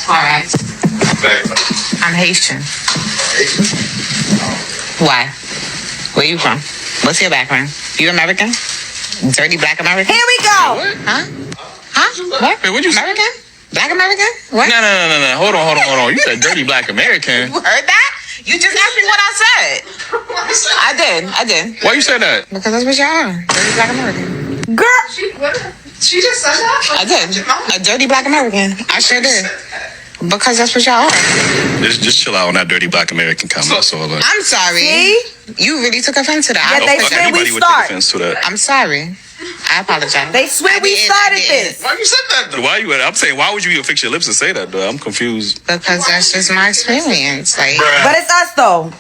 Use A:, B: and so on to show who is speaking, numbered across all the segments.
A: That's correct. I'm Haitian. Why? Where you from? What's your background? You American? Dirty black American?
B: Here we go.
A: What? Huh? What?
C: Wait, what'd you
A: American? Black American? What?
C: No. Hold on. You said dirty black American.
A: You heard that? You just asked me what I said. I did.
C: Why you said that?
A: Because that's what y'all are. Dirty black American.
B: Girl.
D: She just said that?
A: I did. A dirty black American. I sure did. Because that's what y'all are.
C: Just chill out on that dirty black American comment. That's all.
A: I'm sorry.
B: See?
A: You really took offense to that.
B: Yeah, they swear we
C: Anybody would
B: start.
C: take offense to that.
A: I'm sorry. I apologize.
B: They swear we started this.
C: Why you said that though? I'm saying, why would you even fix your lips and say that though? I'm confused.
A: Because that's just my experience. Like,
B: But it's us though.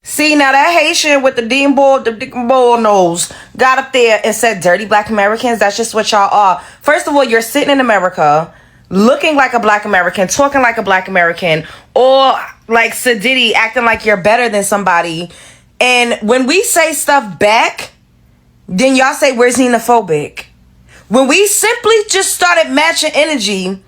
B: See, now that Haitian with the Dean Bull, the dick and bull nose got up there and said dirty black Americans. That's just what y'all are. First of all, you're sitting in America looking like a black American, talking like a black American, or like Sadiddy acting like you're better than somebody. And when we say stuff back, then y'all say we're xenophobic. When we simply just started matching energy,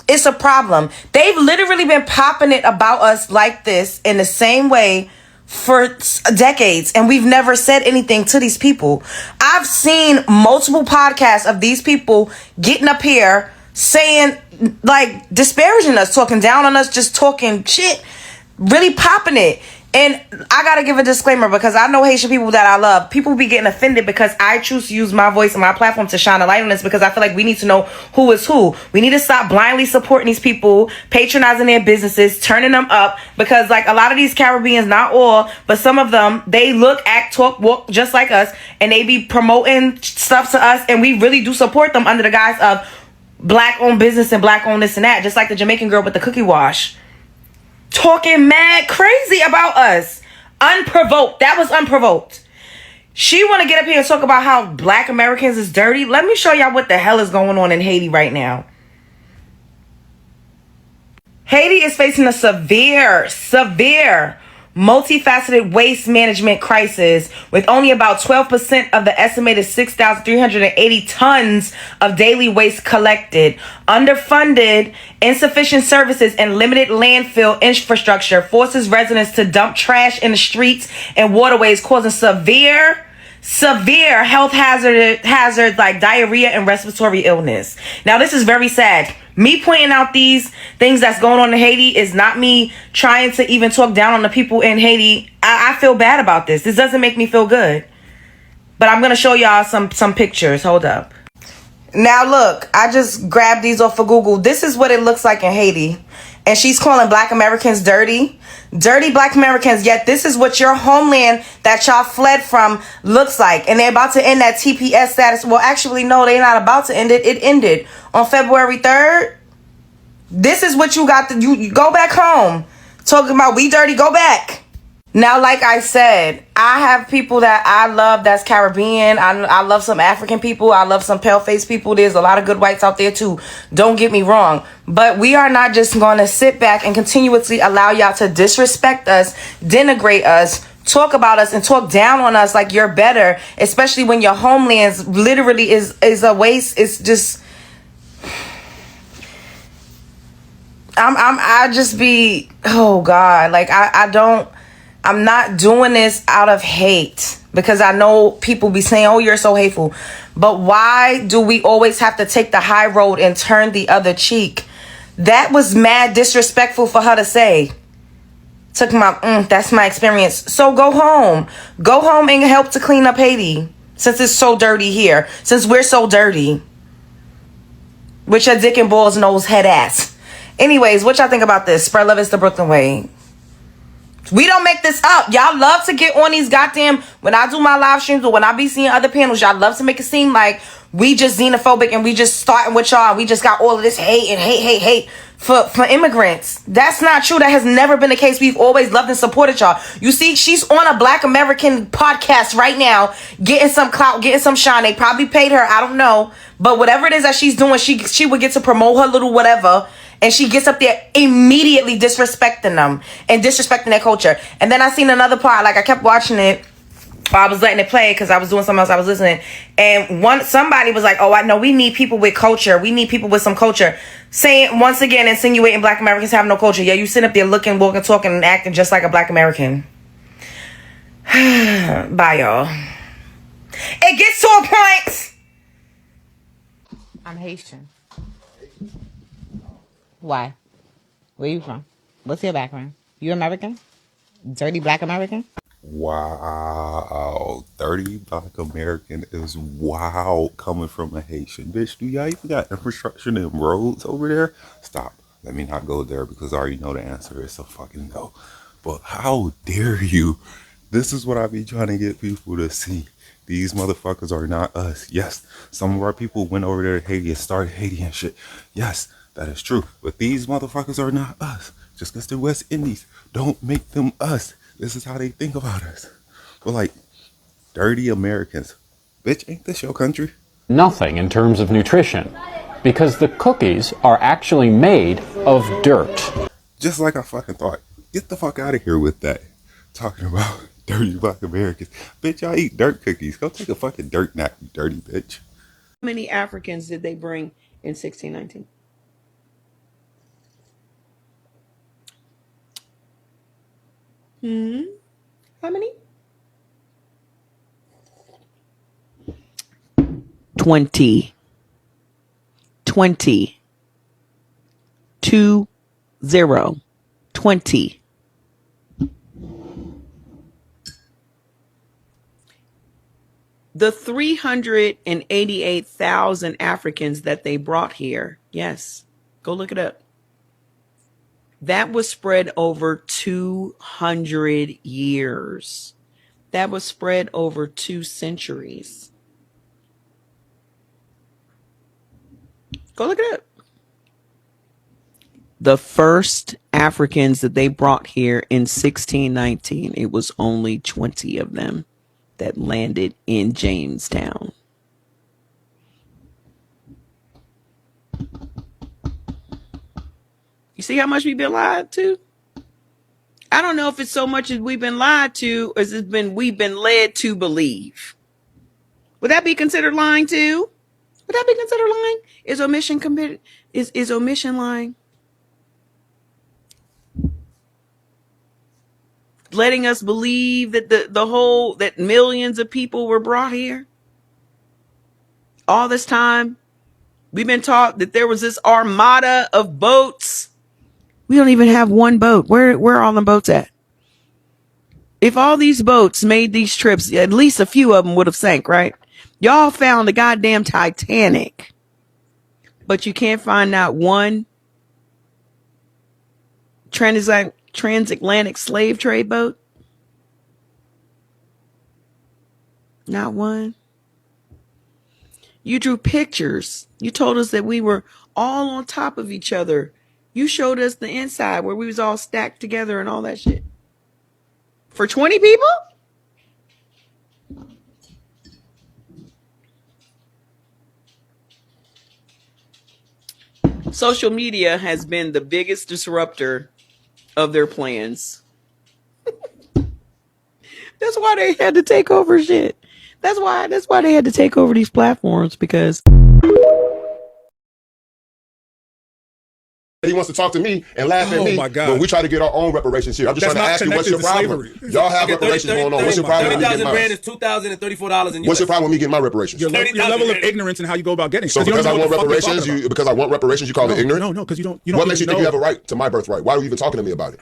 B: it's a problem. They've literally been popping it about us like this in the same way for decades, and we've never said anything to these people. I've seen multiple podcasts of these people getting up here saying, like, disparaging us, talking down on us, just talking shit, really popping it. And I gotta give a disclaimer, because I know Haitian people that I love. People be getting offended because I choose to use my voice and my platform to shine a light on this, because I feel like we need to know who is who. We need to stop blindly supporting these people, patronizing their businesses, turning them up, because like a lot of these Caribbeans, not all, but some of them, they look, act, talk, walk just like us, and they be promoting stuff to us, and we really do support them under the guise of black-owned business and black-owned this and that, just like the Jamaican girl with the cookie wash. Talking mad crazy about us. Unprovoked. That was unprovoked. She want to get up here and talk about how black Americans is dirty. Let me show y'all what the hell is going on in Haiti right now. Haiti is facing a severe multifaceted waste management crisis, with only about 12% of the estimated 6,380 tons of daily waste collected. Underfunded, insufficient services, and limited landfill infrastructure forces residents to dump trash in the streets and waterways, causing severe health hazards like diarrhea and respiratory illness. Now, this is very sad. Me pointing out these things that's going on in Haiti is not me trying to even talk down on the people in Haiti. I feel bad about this. This doesn't make me feel good. But I'm going to show y'all some pictures. Hold up. Now, look, I just grabbed these off of Google. This is what it looks like in Haiti. And she's calling black Americans dirty. Dirty black Americans. Yet this is what your homeland that y'all fled from looks like. And they're about to end that TPS status. Well, actually, no, they're not about to end it. It ended on February 3rd. This is what you got to you go back home. Talking about we dirty, go back. Now, like I said, I have people that I love that's Caribbean. I love some African people. I love some pale-faced people. There's a lot of good whites out there too. Don't get me wrong. But we are not just going to sit back and continuously allow y'all to disrespect us, denigrate us, talk about us, and talk down on us like you're better, especially when your homelands literally is a waste. It's just... I just be... Oh, God. Like, I'm not doing this out of hate, because I know people be saying, oh, you're so hateful. But why do we always have to take the high road and turn the other cheek? That was mad disrespectful for her to say. Took my, that's my experience. So go home. Go home and help to clean up Haiti, since it's so dirty here. Since we're so dirty. With your dick and balls nose head ass. Anyways, what y'all think about this? Spread love is the Brooklyn way. We don't make this up. Y'all love to get on these goddamn... When I do my live streams or when I be seeing other panels, y'all love to make it seem like we just xenophobic and we just starting with y'all. We just got all of this hate and hate for immigrants. That's not true. That has never been the case. We've always loved and supported y'all. You see, she's on a Black American podcast right now, getting some clout, getting some shine. They probably paid her. I don't know. But whatever it is that she's doing, she would get to promote her little whatever. And she gets up there immediately disrespecting them and disrespecting their culture. And then I seen another part, like I kept watching it. I was letting it play because I was doing something else. I was listening, and somebody was like, "Oh, I know. We need people with culture. We need people with some culture." Saying once again, insinuating Black Americans have no culture. Yeah, you sit up there looking, walking, talking, and acting just like a Black American. Bye, y'all. It gets to a point.
A: I'm Haitian. Why? Where you from? What's your background? You American? Dirty Black American?
D: Wow, 30 Black American is wild coming from a Haitian. Bitch, do y'all even got infrastructure and roads over there? Stop. Let me not go there because I already know the answer is a fucking no. But how dare you? This is what I be trying to get people to see. These motherfuckers are not us. Yes, some of our people went over there to Haiti and started Haiti and shit. Yes, that is true. But these motherfuckers are not us. Just because they're West Indies, don't make them us. This is how they think about us. But like, dirty Americans. Bitch, ain't this your country?
E: Nothing in terms of nutrition, because the cookies are actually made of dirt.
D: Just like I fucking thought. Get the fuck out of here with that. Talking about dirty Black Americans. Bitch, y'all eat dirt cookies. Go take a fucking dirt nap, you dirty bitch.
F: How many Africans did they bring in 1619? How many? 20. 20. 2 0. 20. The 388,000 Africans that they brought here, yes, go look it up. That was spread over 200 years. That was spread over 2 centuries. Go look it up. The first Africans that they brought here in 1619, it was only 20 of them that landed in Jamestown. You see how much we've been lied to? I don't know if it's so much as we've been lied to as we've been led to believe. Would that be considered lying too? Would that be considered lying? Is omission lying? Letting us believe that that millions of people were brought here? All this time, we've been taught that there was this armada of boats. We don't even have one boat. Where are all the boats at? If all these boats made these trips, at least a few of them would have sank, right? Y'all found the goddamn Titanic, but you can't find out one transatlantic slave trade boat. Not one. You drew pictures. You told us that we were all on top of each other. You showed us the inside where we was all stacked together and all that shit. For 20 people? Social media has been the biggest disruptor of their plans. That's why they had to take over shit. That's why they had to take over these platforms, because
G: he wants to talk to me and laugh at me when we try to get our own reparations here. I'm just trying to ask you, what's your problem? Y'all have reparations going on. What's your problem with me getting mine?
H: is $2,034.
G: What's your problem with me getting my reparations?
H: Your level of ignorance and how you go about getting it.
G: So because I want reparations, you call it ignorant?
H: No, because you don't.
G: What makes you think you have a right to my birthright? Why are you even talking to me about it?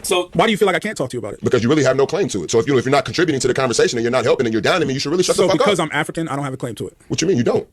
H: So why do you feel like I can't talk to you about it?
G: Because you really have no claim to it. So if you're not contributing to the conversation and you're not helping and you're down to me, you should really shut the fuck up.
H: So because I'm African, I don't have a claim to it.
G: What you mean you don't?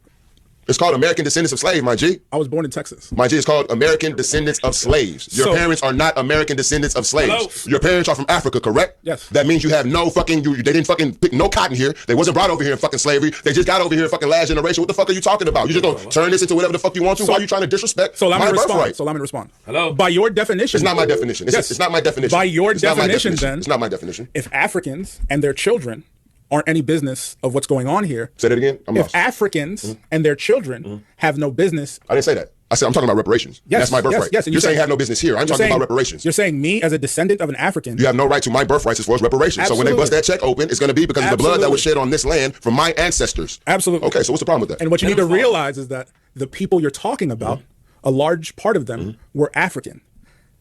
G: It's called American Descendants of Slaves, my G.
H: I was born in Texas.
G: My G, it's called American Descendants of Slaves. Your parents are not American descendants of slaves. Hello? Your parents are from Africa, correct?
H: Yes.
G: That means you have no fucking, they didn't fucking pick no cotton here. They wasn't brought over here in fucking slavery. They just got over here in fucking last generation. What the fuck are you talking about? You just gonna turn this into whatever the fuck you want to? Why are you trying to disrespect my birthright?
H: So let me respond.
G: Hello?
H: By your definition.
G: It's not my definition. It's not my definition.
H: By your definition, then.
G: It's not my definition.
H: If Africans and their children aren't any business of what's going on here.
G: Say that again.
H: If Africans and their children have no business.
G: I didn't say that. I said I'm talking about reparations.
H: Yes,
G: that's my birthright.
H: yes, and
G: you're saying you have no business here. I'm talking about reparations.
H: You're saying me as a descendant of an African.
G: You have no right to my birthright as far as reparations.
H: Absolutely.
G: So when they bust that check open, it's going to be because of the blood that was shed on this land from my ancestors.
H: Absolutely.
G: Okay, so what's the problem with that?
H: And what you need to realize is that the people you're talking about, a large part of them were African.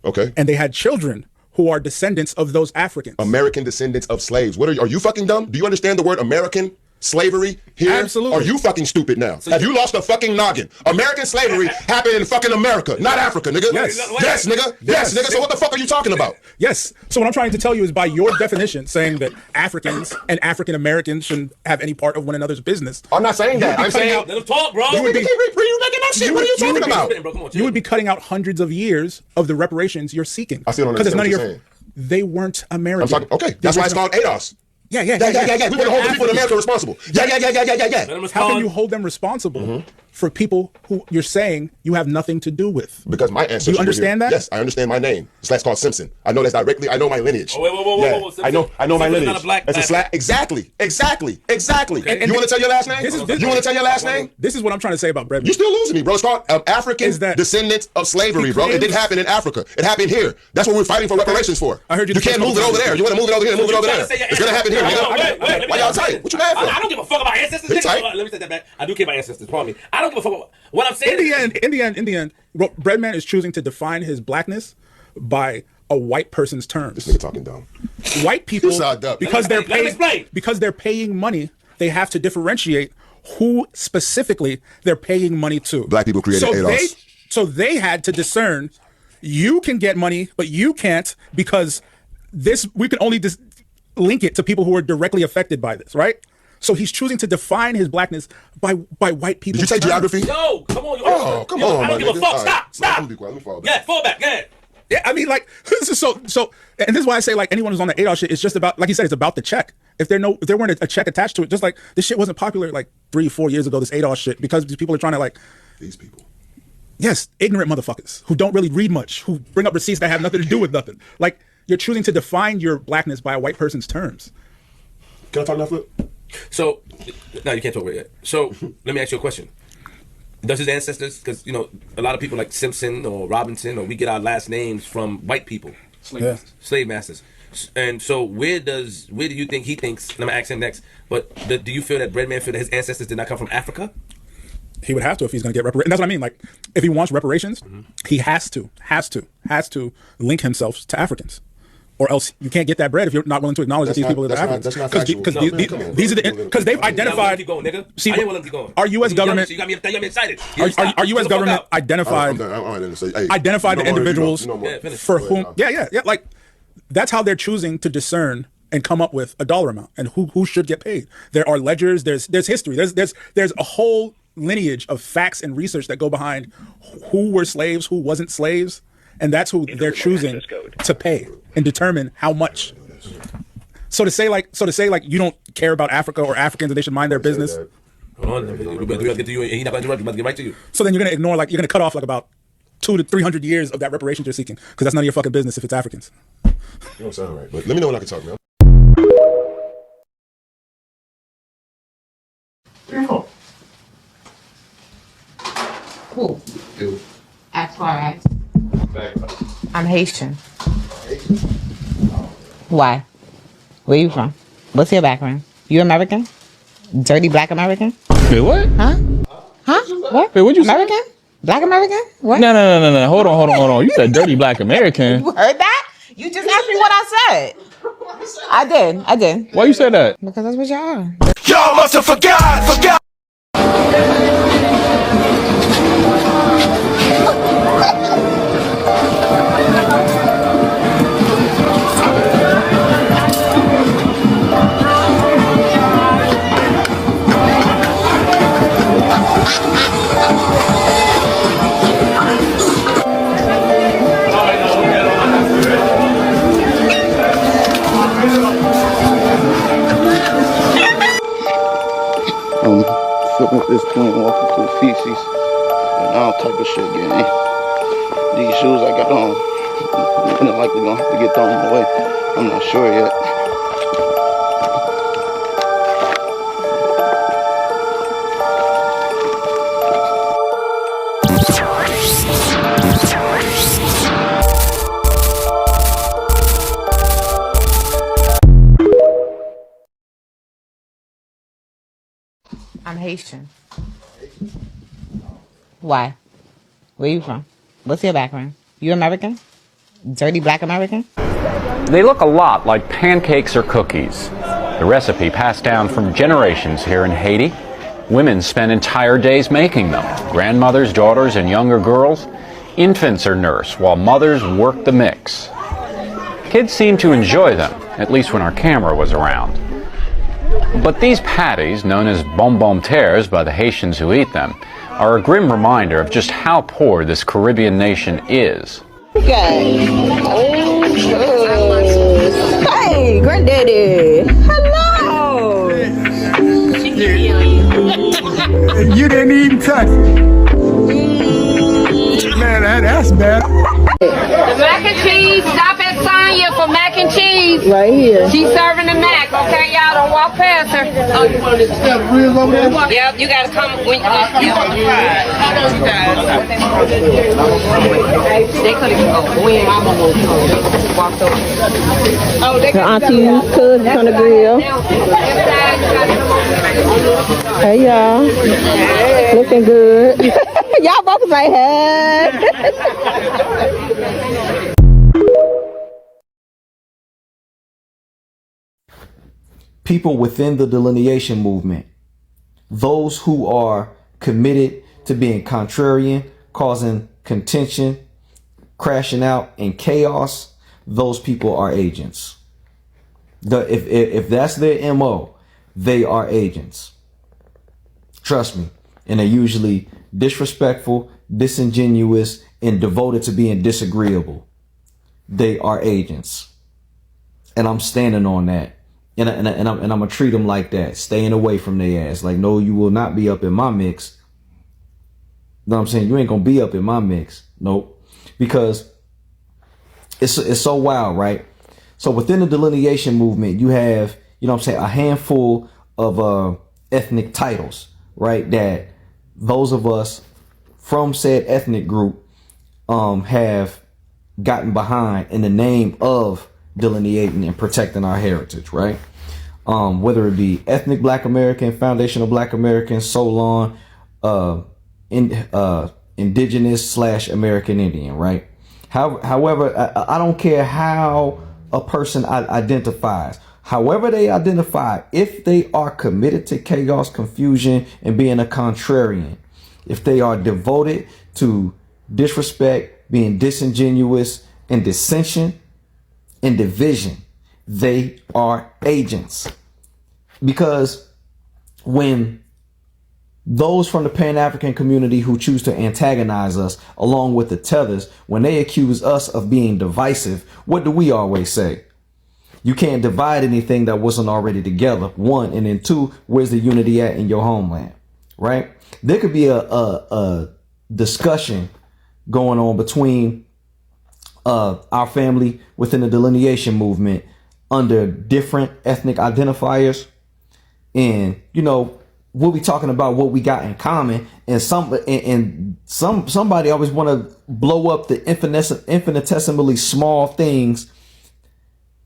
G: Okay.
H: And they had children who are descendants of those Africans.
G: American descendants of slaves. What are you fucking dumb? Do you understand the word American? Slavery here?
H: Absolutely.
G: Are you fucking stupid now? Have you lost a fucking noggin? American slavery happened in fucking America, not Africa, nigga.
H: Yes.
G: Yes, nigga. Yes, nigga. So what the fuck are you talking about?
H: Yes. So what I'm trying to tell you is by your definition, saying that Africans and African Americans shouldn't have any part of one another's business.
G: I'm not saying that. I'm saying...
I: Let him talk, bro.
G: You would be making that shit. What are you talking about?
H: You would be cutting out hundreds of years of the reparations you're seeking.
G: I still don't understand what you're saying.
H: They weren't American.
G: I'm talking... Okay, that's why it's called ADOS.
H: Yeah.
G: We want to hold the people in America responsible. Yeah.
H: How can you hold them responsible for people who you're saying you have nothing to do with?
G: Because my ancestors.
H: You understand that?
G: Yes, I understand my name. It's called Simpson. I know that's directly. I know my lineage.
I: Oh, whoa.
G: I know my lineage.
I: Not a black
G: It's a slack. Exactly.
H: And
G: You want to tell your last name? You want to tell your last name?
H: This is what I'm trying to say about Breadman.
G: You're still losing me, bro. It's called African descendants of slavery, bro. It didn't happen in Africa. It happened here. That's what we're fighting for reparations for.
H: I heard you.
G: You can't move it over there. You want to move it over here and move it over there. It's gonna happen here, nigga. Why y'all tight? What you mad for?
I: I don't give a fuck about ancestors. Let me take that back. I do care about ancestors. Pardon me. I don't give a fuck about what I'm saying.
H: In the end, Breadman is choosing to define his blackness by a white person's terms.
G: This nigga talking dumb.
H: White people, because they're paying money, they have to differentiate who specifically they're paying money to.
G: Black people created ADOS.
H: So they had to discern, you can get money, but you can't, because we can only link it to people who are directly affected by this, right? So he's choosing to define his blackness by white people.
G: Did you say geography?
I: No, come on.
G: Come on,
I: I don't give a fuck. Stop.
G: Let me be quiet. Let me fall back.
I: Yeah, fall back. Go ahead.
H: Yeah, I mean, like, so, and this is why I say, like, anyone who's on the ADOS shit, it's just about, like you said, it's about the check. If there weren't a check attached to it, just like this shit wasn't popular like 3-4 years ago, this ADOS shit, because these people are trying to, like,
G: these people.
H: Yes, ignorant motherfuckers who don't really read much, who bring up receipts that have nothing to do with nothing. Like, you're choosing to define your blackness by a white person's terms.
G: Can I talk now, Flip?
I: So, no, you can't talk about it yet. So, let me ask you a question. Does his ancestors, because, you know, a lot of people like Simpson or Robinson, or we get our last names from white people. Slave masters. And so where do you think he thinks, and I'm going to ask him next, but do you feel that Breadman feel that his ancestors did not come from Africa?
H: He would have to if he's going to get reparations. And that's what I mean. Like, if he wants reparations, he has to link himself to Africans. Or else you can't get that bread if you're not willing to acknowge that these people are the Africans.
G: That's not factual.
H: Because they've identified.
I: Keep going, nigga.
H: See,
I: I didn't want him to keep going.
H: Our U.S. government.
I: You got me excited.
H: Our U.S. government identified the individuals for whom. Yeah. Like, that's how they're choosing to discern and come up with a dollar amount and who should get paid. There are ledgers. There's history. There's a whole lineage of facts and research that go behind who were slaves, who wasn't slaves. And that's who they're choosing to pay and determine how much. So to say like you don't care about Africa or Africans and they should mind their business.
I: Hold on, we have to get to you, and he's not going to interrupt. We must get right to you.
H: So then you're going to ignore, like, you're going to cut off like about 200 to 300 years of that reparations you're seeking, because that's none of your fucking business if it's Africans.
G: You don't sound right, but let me know when I can talk, man.
A: Cool. As far as I'm Haitian. Why? Where you from? What's your background? You American? Dirty black American?
J: Wait, what?
A: Huh? What?
J: Wait, what'd you
A: American?
J: say?
A: Black American? What?
J: No. Hold on. You said dirty black American.
A: You heard that? You just asked me what I said. I did.
J: Why you said that?
A: Because that's what y'all are.
K: Y'all must have forgot.
L: At this point, walking through feces and all type of shit, gang. These shoes I got on, I'm likely gonna have to get thrown away. I'm not sure yet.
A: I'm Haitian. Why? Where you from? What's your background? You American? Dirty black American?
E: They look a lot like pancakes or cookies. The recipe passed down from generations here in Haiti. Women spend entire days making them. Grandmothers, daughters, and younger girls. Infants are nursed while mothers work the mix. Kids seem to enjoy them, at least when our camera was around. But these patties, known as bonbon terres by the Haitians who eat them, are a grim reminder of just how poor this Caribbean nation is.
M: Okay. Hey, granddaddy. Hello.
N: You didn't even touch it. Man, that's bad.
O: The mac and cheese, stop at Sonya for mac and cheese.
M: Right here.
O: She's serving the mac, okay? Y'all don't walk past her. Oh, you want this stuff real over there? Yep, you gotta come when you want the fries. They couldn't go. We and mama won't come. Walked over. Oh, they got
M: auntie cousin on the grill. Hey y'all. Looking good. Y'all both say hey.
P: People within the delineation movement, those who are committed to being contrarian, causing contention, crashing out, and chaos, those people are agents. If that's their MO, they are agents. Trust me. And they're usually disrespectful, disingenuous, and devoted to being disagreeable. They are agents. And I'm standing on that. And I'm gonna treat them like that, staying away from their ass. Like, no, you will not be up in my mix. You know what I'm saying? You ain't gonna be up in my mix. Nope. Because it's so wild, right? So within the delineation movement, you have, you know what I'm saying, a handful of ethnic titles, right? That those of us from said ethnic group have gotten behind in the name of delineating and protecting our heritage, right? Whether it be ethnic Black American, foundational Black American, so on, indigenous / American Indian, right? However, I don't care how a person identifies. However they identify, if they are committed to chaos, confusion, and being a contrarian, if they are devoted to disrespect, being disingenuous, and dissension, and division, they are agents. Because when those from the Pan-African community who choose to antagonize us, along with the tethers, when they accuse us of being divisive, what do we always say? You can't divide anything that wasn't already together. One, and then two, where's the unity at in your homeland, right? There could be a discussion going on between our family within the delineation movement under different ethnic identifiers, and you know we'll be talking about what we got in common, and somebody always want to blow up the infinitesimally small things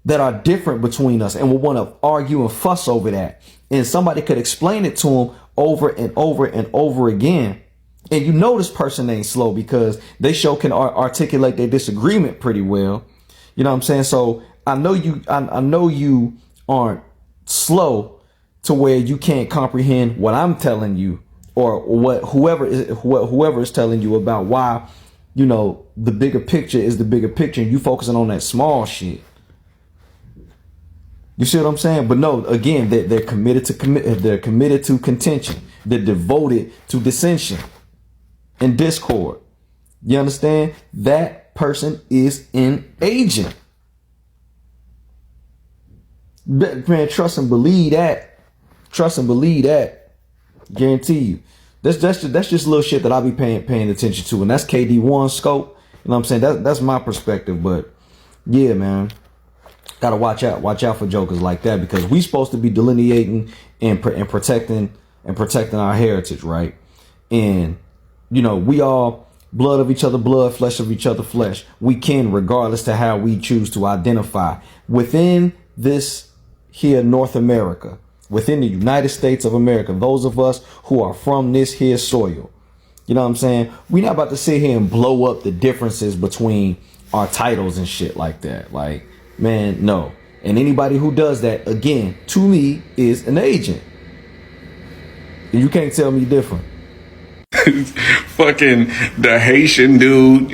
P: that are different between us, and will want to argue and fuss over that. And somebody could explain it to them over and over and over again. And you know this person ain't slow, because they can articulate their disagreement pretty well. You know what I'm saying? So I know you aren't slow to where you can't comprehend what I'm telling you, or what whoever is telling you about why, you know, the bigger picture is the bigger picture, and you focusing on that small shit. You see what I'm saying? But no, again, they're committed to contention. They're devoted to dissension and discord. You understand? That person is an agent. Man, trust and believe that. Trust and believe that. Guarantee you. That's just little shit that I'll be paying attention to, and that's KD1 scope. You know what I'm saying? That's my perspective. But yeah, man, gotta watch out for jokers like that, because we supposed to be delineating and protecting our heritage, right? And you know, we all blood of each other blood, flesh of each other flesh. We can, regardless to how we choose to identify within this here North America, within the United States of America, those of us who are from this here soil. You know what I'm saying? We're not about to sit here and blow up the differences between our titles and shit like that. Like, man, no. And anybody who does that, again, to me, is an agent. You can't tell me different.
C: Fucking the Haitian dude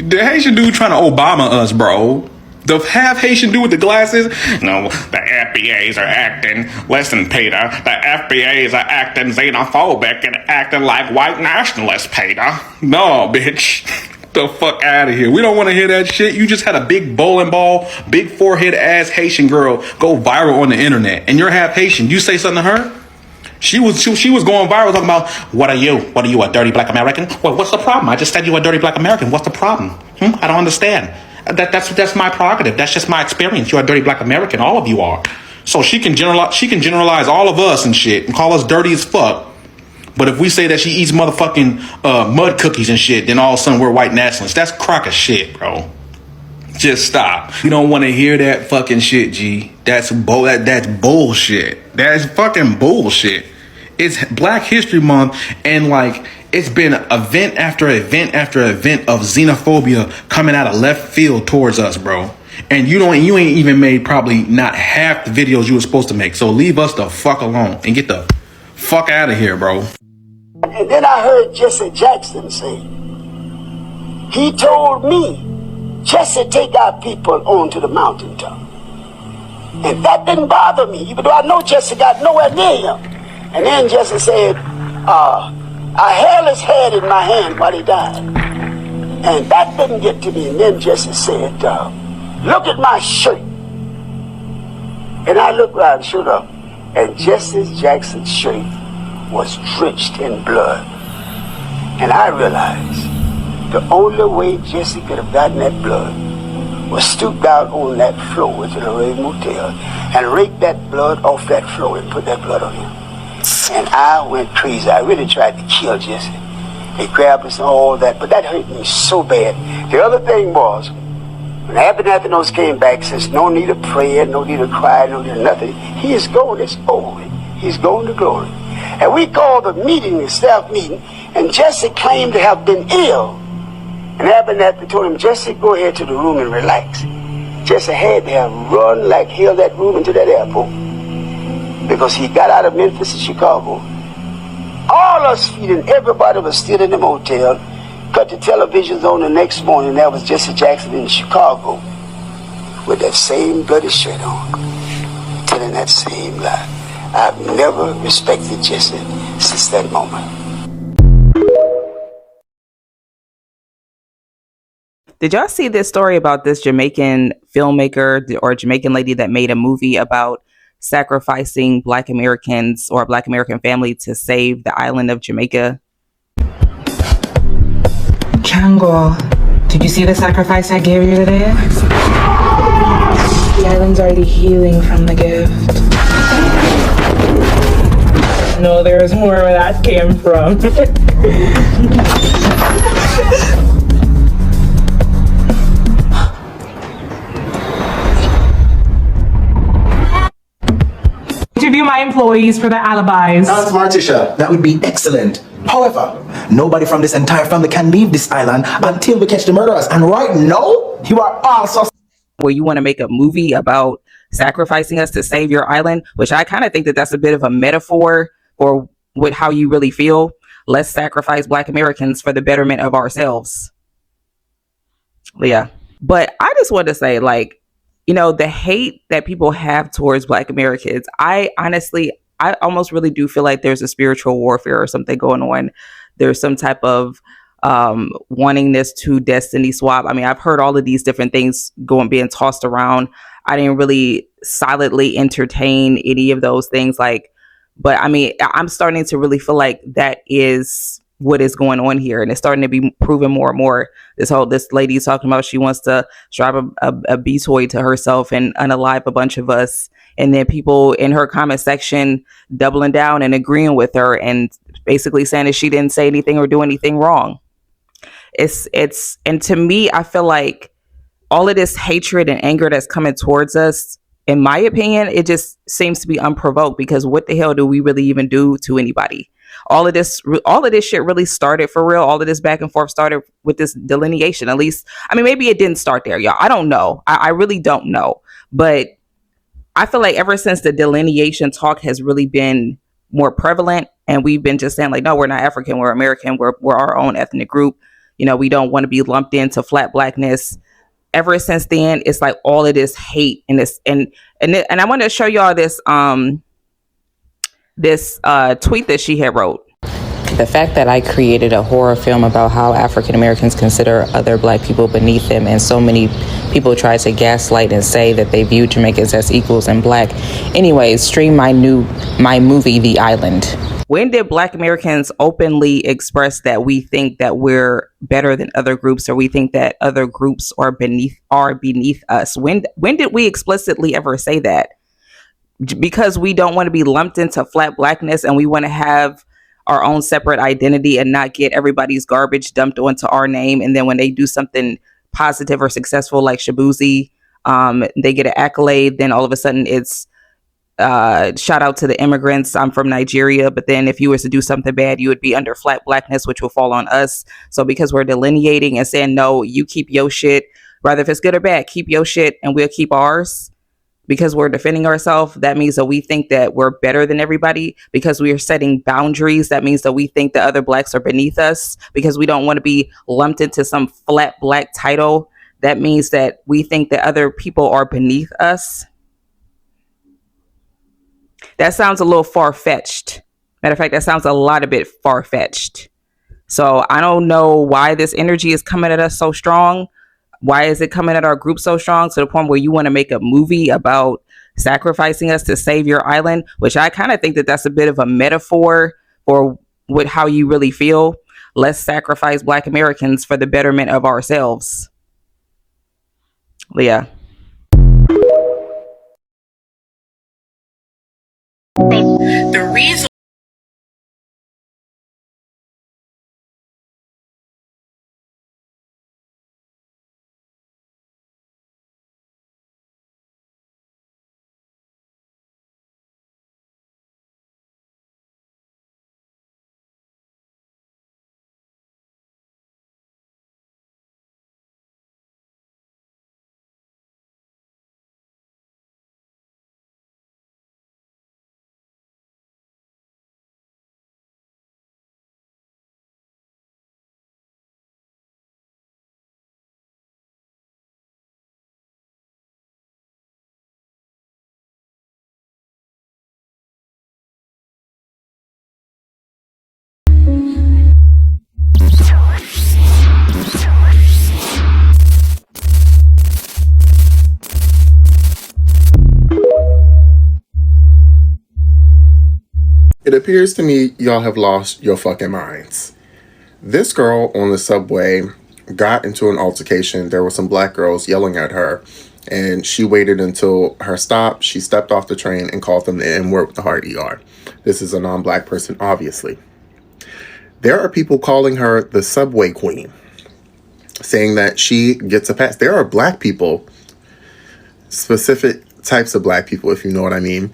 C: trying to Obama us, bro. The half Haitian dude with the glasses. No, the FBAs are acting, listen, Peter, the FBAs are acting xenophobic and acting like white nationalists, Peter. No, bitch. The fuck out of here. We don't want to hear that shit. You just had a big bowling ball, big forehead ass Haitian girl go viral on the internet, and you're half Haitian. You say something to her? She was going viral talking about, what are you? What are you, a dirty black American? Well, what's the problem? I just said you a dirty black American. What's the problem? I don't understand. That's my prerogative. That's just my experience. You're a dirty black American. All of you are. So she can generalize all of us and shit and call us dirty as fuck. But if we say that she eats motherfucking mud cookies and shit, then all of a sudden we're white nationalists. That's crock of shit, bro. Just stop. You don't want to hear that fucking shit, G. That's bullshit. That's fucking bullshit. It's Black History Month, and like it's been event after event after event of xenophobia coming out of left field towards us, bro. And you ain't even made probably not half the videos you were supposed to make. So leave us the fuck alone and get the fuck out of here, bro.
Q: And then I heard Jesse Jackson say, he told me, Jesse, take our people onto the mountaintop. And that didn't bother me, even though I know Jesse got nowhere near him. And then Jesse said, I held his head in my hand while he died. And that didn't get to me. And then Jesse said, look at my shirt. And I looked around, showed up, and Jesse Jackson's shirt was drenched in blood. And I realized the only way Jesse could have gotten that blood was stoop down on that floor at the Lorraine Motel and rake that blood off that floor and put that blood on him. And I went crazy. I really tried to kill Jesse. They grabbed us and all that, but that hurt me so bad. The other thing was, when Abernathy came back, says no need of prayer, no need of crying, no need of nothing. He is gone, it's over. He's gone to glory. And we called the meeting, the staff meeting, and Jesse claimed to have been ill. And Abernathy told him, Jesse, go ahead to the room and relax. Jesse had to have run like hell that room into that airport. Because he got out of Memphis to Chicago. All us feeding, everybody was still in the motel. Cut the televisions on the next morning, that was Jesse Jackson in Chicago with that same bloody shirt on, telling that same lie. I've never respected Jesse since that moment.
B: Did y'all see this story about this Jamaican filmmaker or Jamaican lady that made a movie about sacrificing Black Americans or a Black American family to save the island of Jamaica?
R: Django, did you see the sacrifice I gave you today? The island's already healing from the gift. No, there's more where that came from. Interview my employees for their alibis.
S: Aunt Martisha, that would be excellent. However, nobody from this entire family can leave this island until we catch the murderers. And right now, you are also...
B: Where you want to make a movie about sacrificing us to save your island, which I kind of think that that's a bit of a metaphor or with how you really feel. Let's sacrifice Black Americans for the betterment of ourselves. Yeah. But I just want to say, like, you know, the hate that people have towards Black Americans, I almost really do feel like there's a spiritual warfare or something going on. There's some type of wanting this to destiny swap. I mean, I've heard all of these different things being tossed around. I didn't really silently entertain any of those things. But I mean, I'm starting to really feel like that is what is going on here. And it's starting to be proven more and more. This lady is talking about she wants to strap a B-toy to herself and unalive a bunch of us. And then people in her comment section doubling down and agreeing with her and basically saying that she didn't say anything or do anything wrong. And to me, I feel like all of this hatred and anger that's coming towards us in my opinion, it just seems to be unprovoked, because what the hell do we really even do to anybody? All of this shit really started for real. All of this back and forth started with this delineation. At least, I mean, maybe it didn't start there, y'all. I don't know. I really don't know. But I feel like ever since the delineation talk has really been more prevalent, and we've been just saying like, no, we're not African, we're American, we're our own ethnic group. You know, we don't want to be lumped into flat blackness. Ever since then, it's like all of this hate and this and I want to show y'all this tweet that she had wrote.
T: The fact that I created a horror film about how African Americans consider other black people beneath them, and so many people try to gaslight and say that they view Jamaicans as equals and black. Anyways, stream my movie, The Island.
B: When did Black Americans openly express that we think that we're better than other groups, or we think that other groups are beneath us? When did we explicitly ever say that? Because we don't want to be lumped into flat blackness, and we want to have our own separate identity and not get everybody's garbage dumped onto our name. And then when they do something positive or successful like Shabuzi, they get an accolade, then all of a sudden it's shout out to the immigrants, I'm from Nigeria. But then if you were to do something bad, you would be under flat blackness, which will fall on us. So because we're delineating and saying, no, you keep your shit, rather if it's good or bad, keep your shit and we'll keep ours, because we're defending ourselves, that means that we think that we're better than everybody. Because we are setting boundaries, that means that we think that other blacks are beneath us, because we don't want to be lumped into some flat black title. That means that we think that other people are beneath us. That sounds a little far-fetched. Matter of fact, that sounds a lot a bit far-fetched. So I don't know why this energy is coming at us so strong. Why is it coming at our group so strong, to the point where you want to make a movie about sacrificing us to save your island? Which I kind of think that that's a bit of a metaphor for how you really feel. Let's sacrifice Black Americans for the betterment of ourselves. Yeah. The reason
G: It appears to me y'all have lost your fucking minds. This girl on the subway got into an altercation. There were some black girls yelling at her, and she waited until her stop. She stepped off the train and called them the N-word with the hard ER. This is a non-black person, obviously. There are people calling her the subway queen, saying that she gets a pass. There are black people, specific types of black people, if you know what I mean,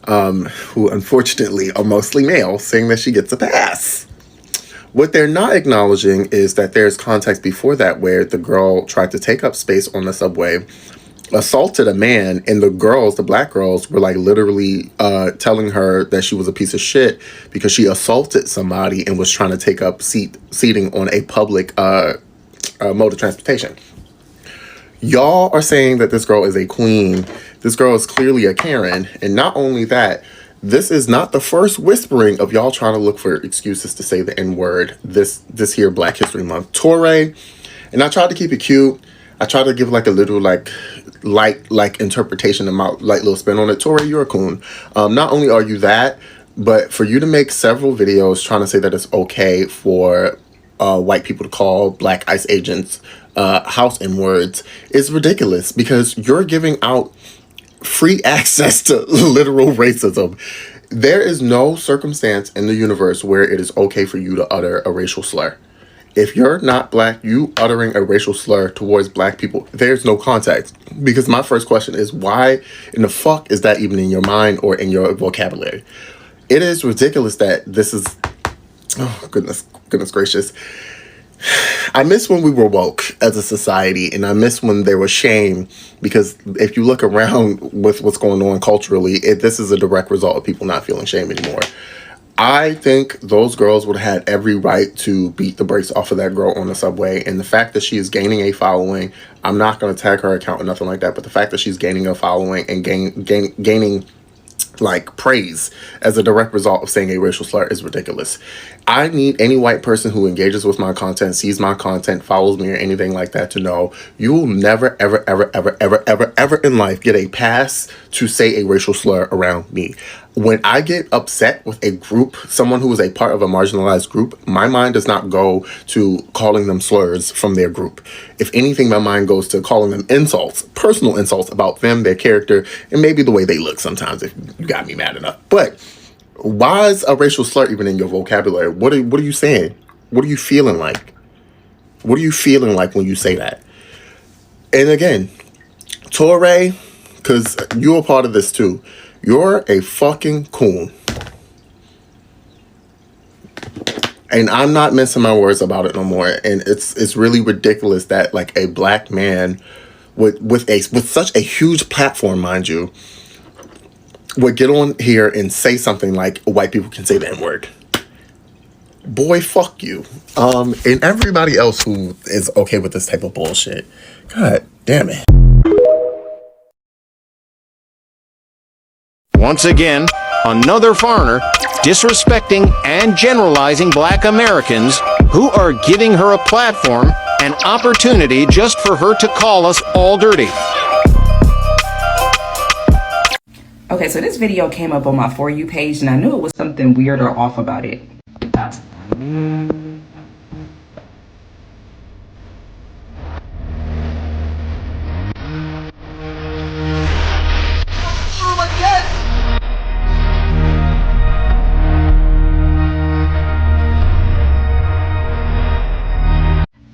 G: who unfortunately are mostly male, saying that she gets a pass. What they're not acknowledging is that there's context before that, where the girl tried to take up space on the subway, assaulted a man, and the black girls were like literally telling her that she was a piece of shit because she assaulted somebody and was trying to take up seating on a public mode of transportation. Y'all are saying that this girl is a queen. This girl is clearly a Karen. And not only that, this is not the first whispering of y'all trying to look for excuses to say the N-word this here Black History Month. Torre, and I tried to keep it cute. I tried to give like a little light interpretation of my light little spin on it. Torre, you're a coon. Not only are you that, but for you to make several videos trying to say that it's okay for white people to call black ICE agents house N-words is ridiculous, because you're giving out free access to literal racism. There is no circumstance in the universe where it is okay for you to utter a racial slur. If you're not black, you uttering a racial slur towards black people, there's no context. Because my first question is, why in the fuck is that even in your mind or in your vocabulary? It is ridiculous that this is, oh goodness gracious. I miss when we were woke as a society, and I miss when there was shame, because if you look around with what's going on culturally, this is a direct result of people not feeling shame anymore. I think those girls would have had every right to beat the brakes off of that girl on the subway. And the fact that she is gaining a following, I'm not going to tag her account or nothing like that, but the fact that she's gaining a following and gaining like praise as a direct result of saying a racial slur is ridiculous. I need any white person who engages with my content, sees my content, follows me or anything like that to know you will never, ever, ever, ever, ever, ever, ever in life get a pass to say a racial slur around me. When I get upset with a group, someone who is a part of a marginalized group, my mind does not go to calling them slurs from their group. If anything, my mind goes to calling them insults, personal insults about them, their character, and maybe the way they look sometimes if you got me mad enough. But why is a racial slur even in your vocabulary? What are you saying? What are you feeling like? What are you feeling like when you say that? And again, Torre, because you're a part of this too. You're a fucking coon. And I'm not mincing my words about it no more. And it's really ridiculous that like a black man with such a huge platform, mind you, would get on here and say something like white people can say the N-word. Boy, fuck you. And everybody else who is okay with this type of bullshit. God damn it.
U: Once again, another foreigner disrespecting and generalizing black Americans who are giving her a platform, an opportunity just for her to call us all dirty.
T: Okay, so this video came up on my For You page, and I knew it was something weird or off about it.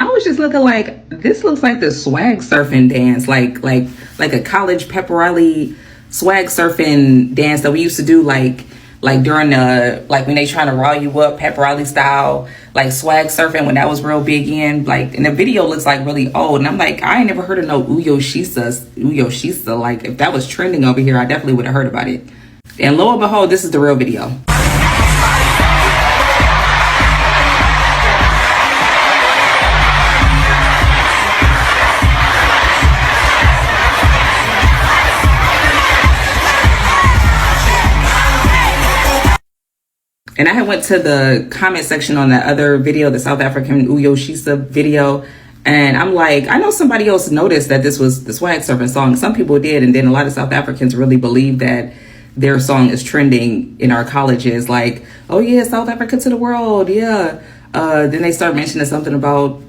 T: I was just looking like, this looks like the swag surfing dance, like a college pep rally swag surfing dance that we used to do like during the, like when they trying to rile you up, pep rally style, like swag surfing when that was real big in, like, and the video looks like really old, and I'm like, I ain't never heard of no Uyo Shisa. Like if that was trending over here, I definitely would have heard about it. And lo and behold, this is the real video. And I had went to the comment section on that other video, the South African Uyo Shisa video. And I'm like, I know somebody else noticed that this was the swag surfing song. Some people did. And then a lot of South Africans really believe that their song is trending in our colleges. Like, oh yeah, South Africa to the world. Yeah. Then they start mentioning something about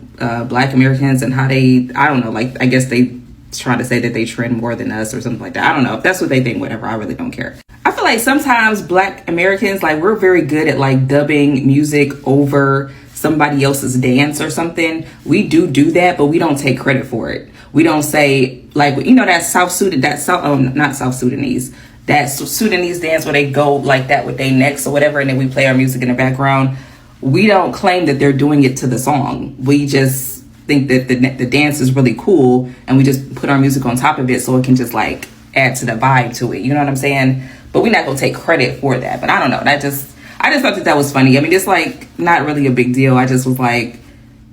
T: black Americans and how they, I don't know, like, I guess they try to say that they trend more than us or something like that. I don't know. If that's what they think, whatever. I really don't care. I feel like sometimes black Americans, like, we're very good at like dubbing music over somebody else's dance or something. We do that, but we don't take credit for it. We don't say, like, you know, that Sudanese dance where they go like that with their necks or whatever, and then we play our music in the background. We don't claim that they're doing it to the song. We just think that the dance is really cool, and we just put our music on top of it so it can just like add to the vibe to it. You know what I'm saying? But we're not gonna take credit for that. But I don't know. I just thought that was funny. I mean, it's like not really a big deal. I just was like,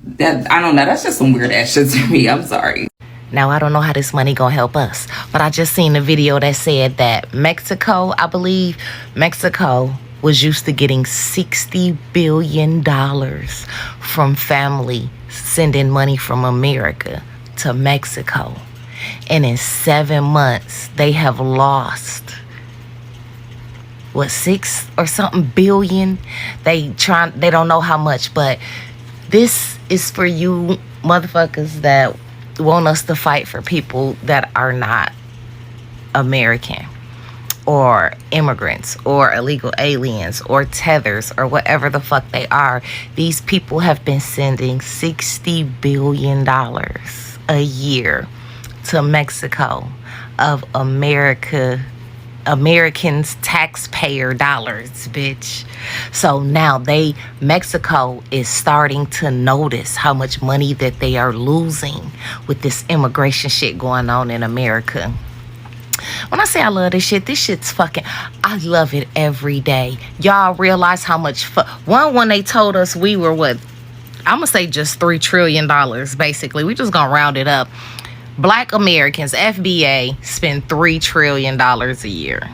T: that, I don't know. That's just some weird ass shit to me. I'm sorry.
V: Now, I don't know how this money gonna help us, but I just seen a video that said that Mexico, I believe, Mexico was used to getting $60 billion from family sending money from America to Mexico. And in 7 months, they have lost, what, 6 or something billion? They don't know how much, but this is for you motherfuckers that want us to fight for people that are not American. or immigrants or illegal aliens or tethers or whatever the fuck they are, these people have been sending $60 billion a year to Mexico of Americans' taxpayer dollars, bitch. So now Mexico is starting to notice how much money that they are losing with this immigration shit going on in America. When I say I love this shit's fucking, I love it every day. Y'all realize how much when they told us we were what, I'm gonna say just $3 trillion basically. We just gonna round it up. Black Americans, FBA, spend $3 trillion a year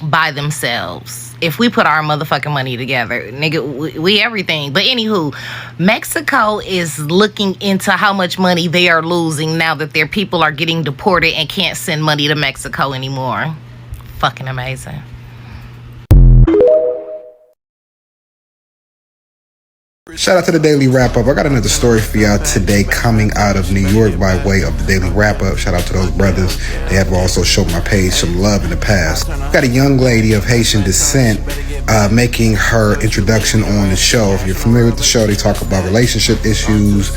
V: by themselves. If we put our motherfucking money together, nigga, we everything. But anywho, Mexico is looking into how much money they are losing now that their people are getting deported and can't send money to Mexico anymore. Fucking amazing.
D: Shout out to the Daily Wrap Up. I got another story for y'all today coming out of New York by way of the Daily Wrap Up. Shout out to those brothers. They have also showed my page some love in the past. Got a young lady of Haitian descent making her introduction on the show. If you're familiar with the show, they talk about relationship issues,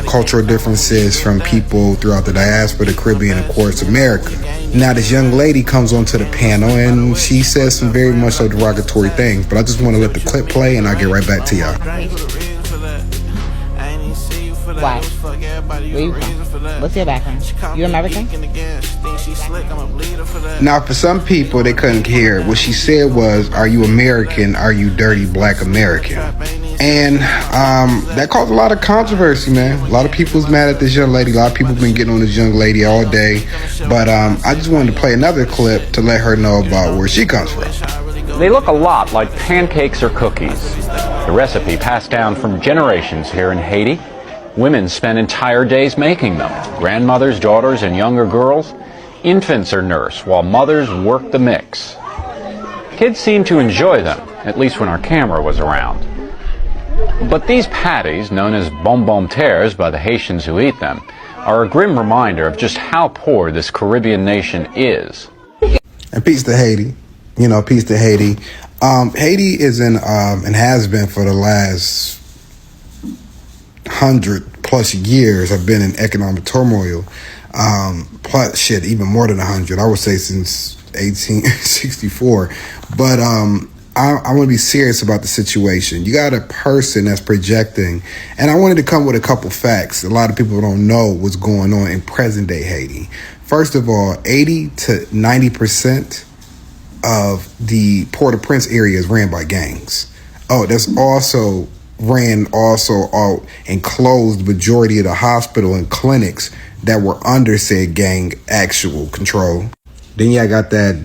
D: cultural differences from people throughout the diaspora, the Caribbean, of course, America. Now, this young lady comes onto the panel and she says some very much so derogatory things, but I just want to let the clip play and I'll get right back to y'all.
A: Why? Where you from? What's your background? You American?
D: Now, for some people, they couldn't hear. What she said was, are you American? Are you dirty black American? And that caused a lot of controversy, man. A lot of people's mad at this young lady. A lot of people been getting on this young lady all day. But I just wanted to play another clip to let her know about where she comes from.
E: They look a lot like pancakes or cookies. The recipe passed down from generations here in Haiti. Women spend entire days making them. Grandmothers, daughters, and younger girls. Infants are nursed while mothers work the mix. Kids seem to enjoy them, at least when our camera was around. But these patties, known as bonbon terres by the Haitians who eat them, are a grim reminder of just how poor this Caribbean nation is.
D: And peace to Haiti. You know, peace to Haiti. Haiti is in, and has been for the last 100+ years, have been in economic turmoil. Plus, shit, even more than 100. I would say since 1864. But I want to be serious about the situation. You got a person that's projecting, and I wanted to come with a couple facts. A lot of people don't know what's going on in present day Haiti. First of all, 80 to 90% of the Port-au-Prince area is ran by gangs. Oh, that's also ran out and closed majority of the hospital and clinics that were under said gang actual control. Then you got that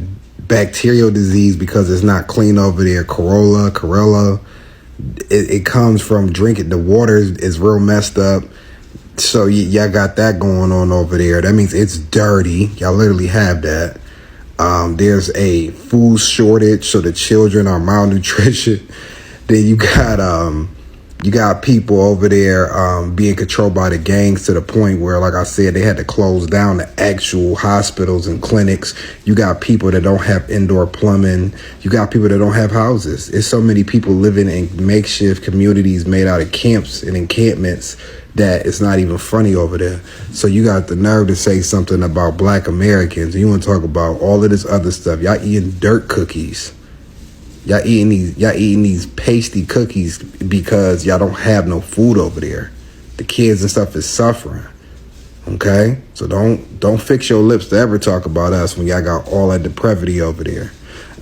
D: bacterial disease because it's not clean over there. Corolla. It comes from drinking. The water is real messed up. So y'all got that going on over there. That means it's dirty. Y'all literally have that. There's a food shortage, so the children are malnutrition. Then you got people over there being controlled by the gangs to the point where, like I said, they had to close down the actual hospitals and clinics. You got people that don't have indoor plumbing. You got people that don't have houses. There's so many people living in makeshift communities made out of camps and encampments that it's not even funny over there. So you got the nerve to say something about black Americans, and you want to talk about all of this other stuff. Y'all eating dirt cookies. Y'all eating these pasty cookies because y'all don't have no food over there. The kids and stuff is suffering. Okay? So don't fix your lips to ever talk about us when y'all got all that depravity over there.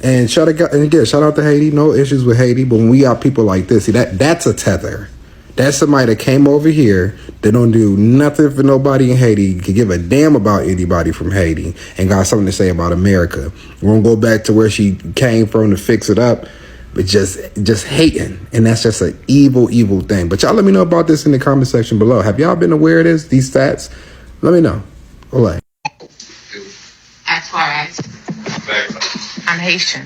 D: And shout out to Haiti. No issues with Haiti, but when we got people like this, see, that's a tether. That's somebody that came over here, they don't do nothing for nobody in Haiti, could give a damn about anybody from Haiti, and got something to say about America. We won't go back to where she came from to fix it up, but just hating. And that's just an evil, evil thing. But y'all let me know about this in the comment section below. Have y'all been aware of this, these stats? Let me know. Olay.
A: As far as I'm Haitian.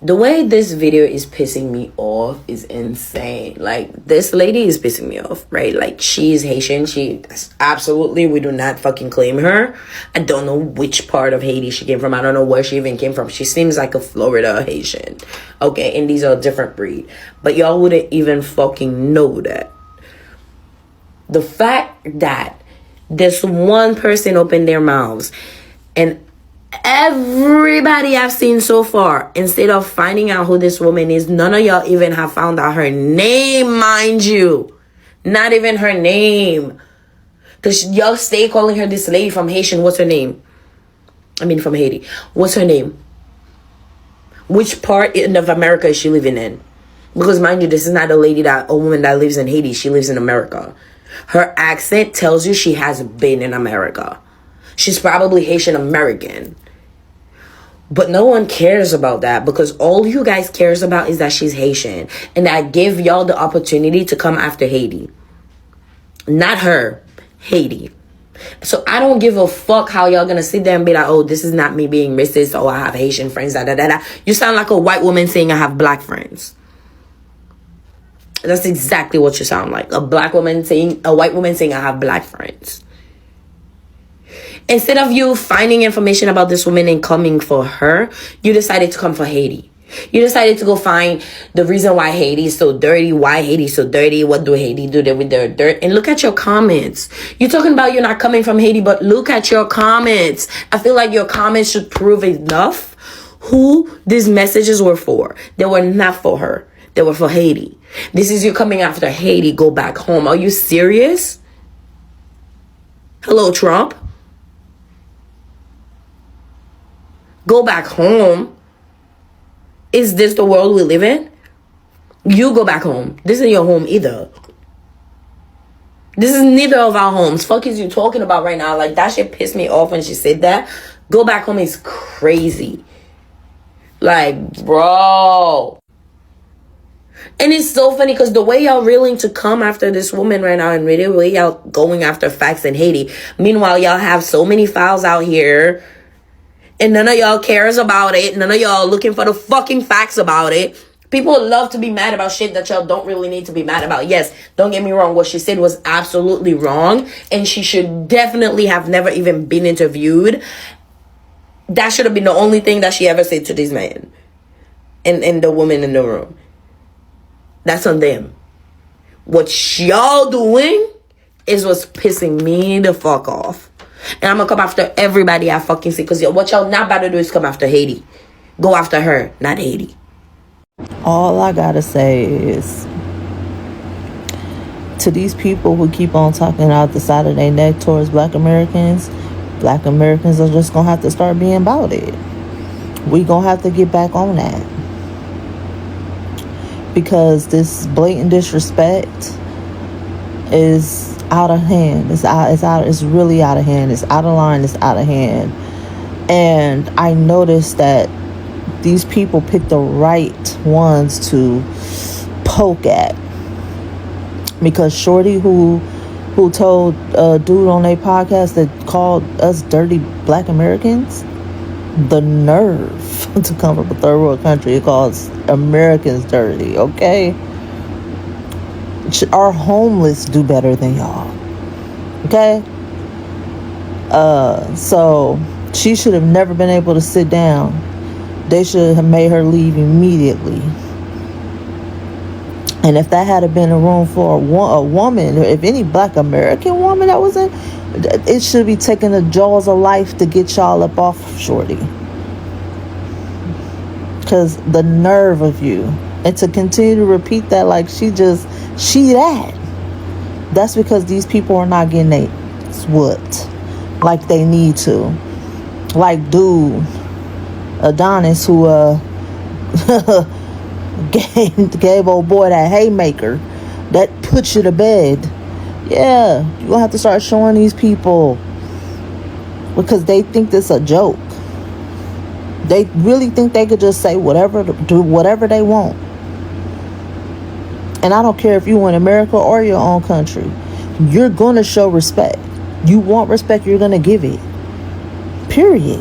F: The way this video is pissing me off is insane. Like, this lady is pissing me off, right? Like, she is Haitian. She absolutely, we do not fucking claim her. I don't know which part of Haiti she came from. I don't know where she even came from. She seems like a Florida Haitian. Okay, and these are a different breed. But y'all wouldn't even fucking know that. The fact that this one person opened their mouths and everybody I've seen so far, instead of finding out who this woman is, none of y'all even have found out her name, mind you. Not even her name. Because y'all stay calling her this lady from Haitian. What's her name? I mean, from Haiti. What's her name? Which part of America is she living in? Because mind you, this is not a woman that lives in Haiti. She lives in America. Her accent tells you she has been in America. She's probably Haitian American. But no one cares about that, because all you guys cares about is that she's Haitian. And I give y'all the opportunity to come after Haiti. Not her. Haiti. So I don't give a fuck how y'all gonna sit there and be like, oh, this is not me being racist. Oh, I have Haitian friends. Da, da, da, da. You sound like a white woman saying I have black friends. That's exactly what you sound like. A white woman saying I have black friends. Instead of you finding information about this woman and coming for her, you decided to come for Haiti. You decided to go find the reason why Haiti is so dirty, why Haiti is so dirty, what do Haiti do with their dirt, and look at your comments. You're talking about you're not coming from Haiti, but look at your comments. I feel like your comments should prove enough who these messages were for. They were not for her. They were for Haiti. This is you coming after Haiti. Go back home. Are you serious? Hello, Trump. Go back home. Is this the world we live in? You go back home. This isn't your home either. This is neither of our homes. Fuck is you talking about right now? Like, that shit pissed me off when she said that. Go back home is crazy. Like, bro. And it's so funny because the way y'all willing to come after this woman right now and really the way y'all going after facts in Haiti. Meanwhile, y'all have so many files out here and none of y'all cares about it. None of y'all looking for the fucking facts about it. People love to be mad about shit that y'all don't really need to be mad about. Yes, don't get me wrong. What she said was absolutely wrong. And she should definitely have never even been interviewed. That should have been the only thing that she ever said to this man. And the woman in the room. That's on them. What y'all doing is what's pissing me the fuck off. And I'm gonna come after everybody I fucking see. Because what y'all not about to do is come after Haiti. Go after her, not Haiti.
I: All I gotta say is, to these people who keep on talking out the side of their neck towards black Americans are just gonna have to start being about it. We gonna have to get back on that. Because this blatant disrespect is out of hand. It's really out of hand. It's out of line. It's out of hand. And I noticed that these people pick the right ones to poke at. Because Shorty, who told a dude on their podcast that called us dirty black Americans, the nerve to come from a third world country, it calls Americans dirty, okay? Our homeless do better than y'all, okay? So she should have never been able to sit down. They should have made her leave immediately. And if that had been a room for a woman, if any black American woman that was in, it should be taking the jaws of life to get y'all up off Shorty. Because the nerve of you. And to continue to repeat that like she that. That's because these people are not getting their what like they need to. Like dude Adonis, who gave old boy that haymaker that put you to bed. Yeah, you're gonna have to start showing these people, because they think this a joke. They really think they could just say whatever, do whatever they want. And I don't care if you in America or your own country, you're gonna show respect. You want respect, you're gonna give it. Period.